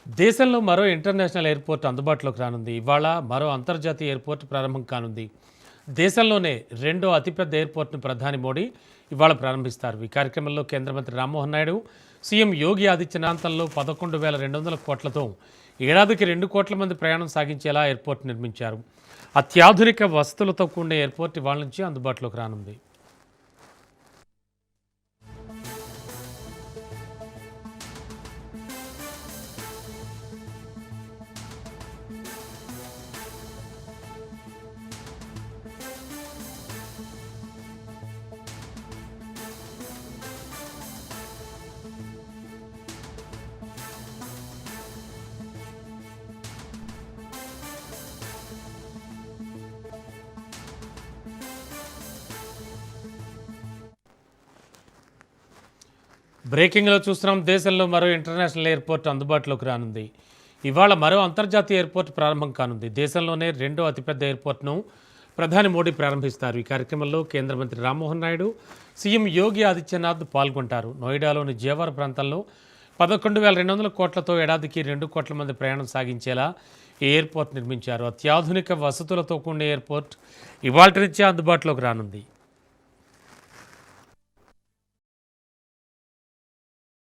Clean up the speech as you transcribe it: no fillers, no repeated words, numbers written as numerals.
దేశంలో మరో international airport అందుబాటులోకి రానుంది. ఇవాళ మరో అంతర్జాతీయ ఎయిర్పోర్ట్ ప్రారంభం కానుంది. దేశంలోనే రెండో అతిపెద్ద ఎయిర్పోర్ట్ను ప్రధాని మోడీ ఇవాళ ప్రారంభిస్తారు. ఈ కార్యక్రమంలో కేంద్ర మంత్రి రామ్మోహన్ నాయుడు, సీఎం యోగి ఆదిత్యనాథ్లో 11,200 కోట్లతో ఏడాదికి 2 కోట్ల మంది ప్రయాణం సాగించేలా ఎయిర్పోర్ట్ నిర్మించారు. అత్యాధునిక వసతులతో కూడిన ఎయిర్పోర్ట్ ఇవాళ నుంచి అందుబాటులోకి రానుంది. బ్రేకింగ్లో చూస్తున్నాం. దేశంలో మరో ఇంటర్నేషనల్ ఎయిర్పోర్ట్ అందుబాటులోకి రానుంది. ఇవాళ మరో అంతర్జాతీయ ఎయిర్పోర్ట్ ప్రారంభం కానుంది. దేశంలోనే రెండో అతిపెద్ద ఎయిర్పోర్ట్ను ప్రధాని మోడీ ప్రారంభిస్తారు. ఈ కార్యక్రమంలో కేంద్ర మంత్రి రామ్మోహన్ నాయుడు, సీఎం యోగి ఆదిత్యనాథ్ పాల్గొంటారు. నోయిడాలోని జేవార్ ప్రాంతంలో 11,200 కోట్లతో ఏడాదికి 2 కోట్ల మంది ప్రయాణం సాగించేలా ఈ ఎయిర్పోర్ట్ నిర్మించారు. అత్యాధునిక వసతులతో కూడిన ఎయిర్పోర్ట్ ఇవాళ నుంచే అందుబాటులోకి రానుంది.